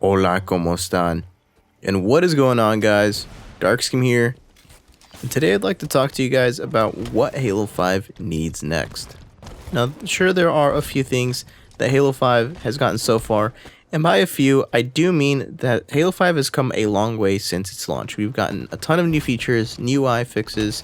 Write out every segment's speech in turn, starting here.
Hola, ¿cómo están? And what is going on, guys? DarkScheme here. And today I'd like to talk to you guys about what Halo 5 needs next. Now, sure, there are a few things that Halo 5 has gotten so far, and by a few, I do mean that Halo 5 has come a long way since its launch. We've gotten a ton of new features, new UI fixes,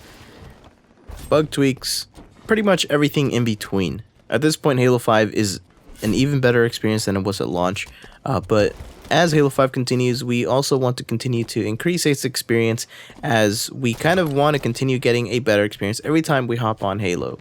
bug tweaks, pretty much everything in between. At this point, Halo 5 is an even better experience than it was at launch, but as Halo 5 continues, we also want to continue to increase its experience, as we kind of want to continue getting a better experience every time we hop on Halo.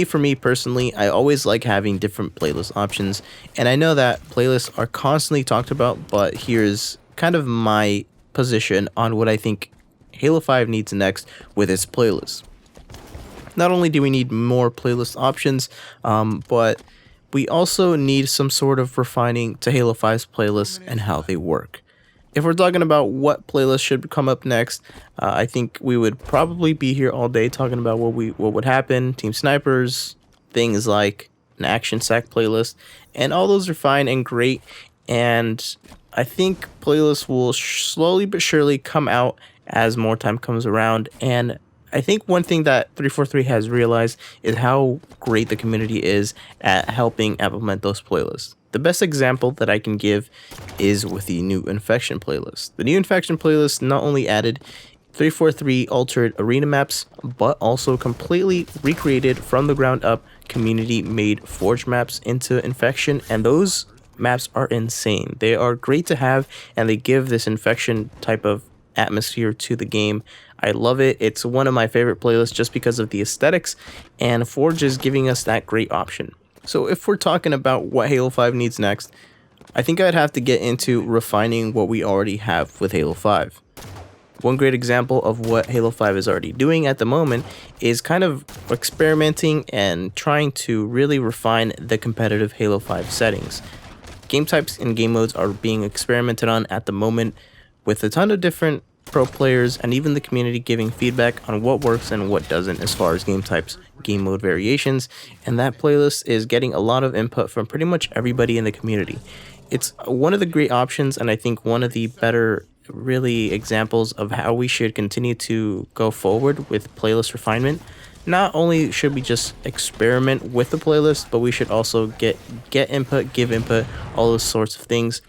For me personally, I always like having different playlist options, and I know that playlists are constantly talked about, but here's kind of my position on what I think Halo 5 needs next with its playlist. Not only do we need more playlist options, but we also need some sort of refining to Halo 5's playlists and how they work. If we're talking about what playlist should come up next, I think we would probably be here all day talking about what would happen. Team snipers, things like an action sack playlist, and all those are fine and great. And I think playlists will slowly but surely come out as more time comes around. And I think one thing that 343 has realized is how great the community is at helping implement those playlists. The best example that I can give is with the new Infection playlist. The new Infection playlist not only added 343 altered arena maps, but also completely recreated from the ground up community-made Forge maps into Infection, and those maps are insane. They are great to have, and they give this Infection type of atmosphere to the game. I love it. It's one of my favorite playlists just because of the aesthetics, and Forge is giving us that great option. So if we're talking about what Halo 5 needs next, I think I'd have to get into refining what we already have with Halo 5. One great example of what Halo 5 is already doing at the moment is kind of experimenting and trying to really refine the competitive Halo 5 settings. Game types and game modes are being experimented on at the moment, with a ton of different pro players and even the community giving feedback on what works and what doesn't as far as game types, game mode variations, and that playlist is getting a lot of input from pretty much everybody in the community. It's one of the great options, and I think one of the better really examples of how we should continue to go forward with playlist refinement. Not only should we just experiment with the playlist, but we should also get input, give input, all those sorts of things.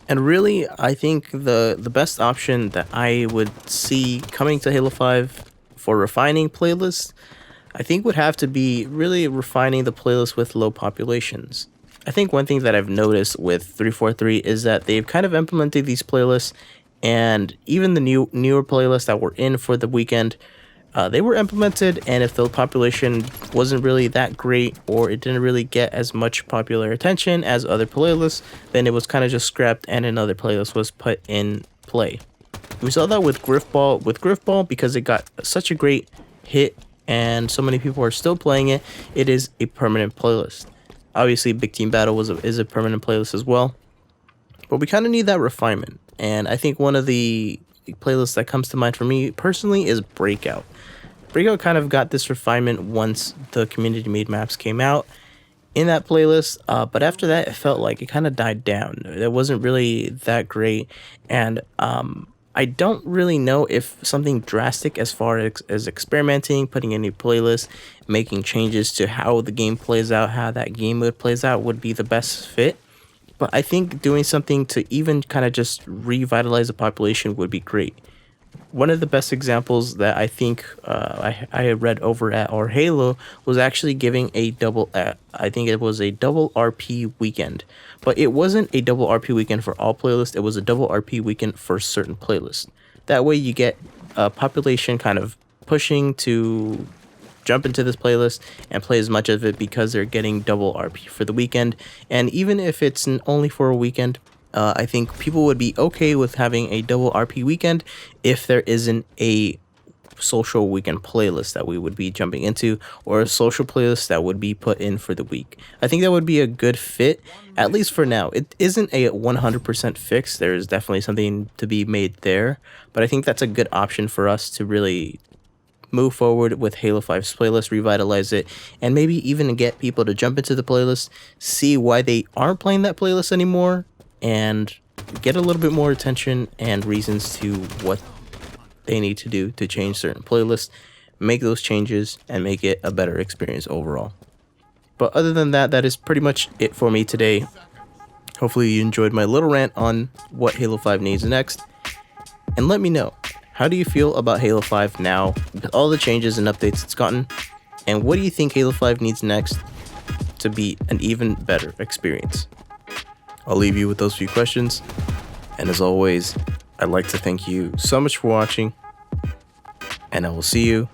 And really, I think the best option that I would see coming to Halo 5 for refining playlists, I think would have to be really refining the playlist with low populations. I think one thing that I've noticed with 343 is that they've kind of implemented these playlists, and even the newer playlists that were in for the weekend, they were implemented, and if the population wasn't really that great, or it didn't really get as much popular attention as other playlists, then it was kind of just scrapped and another playlist was put in play. We saw that with Griffball, because it got such a great hit and so many people are still playing it, it is a permanent playlist. Obviously, Big Team Battle is a permanent playlist as well, but we kind of need that refinement. And I think one of the playlists that comes to mind for me personally is Breakout. Breakout kind of got this refinement once the community made maps came out in that playlist, but after that it felt like it kind of died down. It wasn't really that great, and I don't really know if something drastic as far as experimenting, putting in new playlists, making changes to how the game plays out, how that game mode plays out would be the best fit. But I think doing something to even kind of just revitalize the population would be great. One of the best examples that I think I read over at Our Halo was actually giving a double, I think it was a double RP weekend. But it wasn't a double RP weekend for all playlists, it was a double RP weekend for certain playlists. That way you get a population kind of pushing to jump into this playlist and play as much of it because they're getting double RP for the weekend. And even if it's only for a weekend, I think people would be okay with having a double RP weekend if there isn't a social weekend playlist that we would be jumping into, or a social playlist that would be put in for the week. I think that would be a good fit, at least for now. It isn't a 100% fix. There is definitely something to be made there, but I think that's a good option for us to really move forward with Halo 5's playlist, revitalize it, and maybe even get people to jump into the playlist, see why they aren't playing that playlist anymore, and get a little bit more attention and reasons to what they need to do to change certain playlists, make those changes, and make it a better experience overall. But other than that, that is pretty much it for me today. Hopefully you enjoyed my little rant on what Halo 5 needs next. And let me know, how do you feel about Halo 5 now with all the changes and updates it's gotten? And what do you think Halo 5 needs next to be an even better experience? I'll leave you with those few questions. And as always, I'd like to thank you so much for watching. And I will see you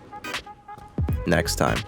next time.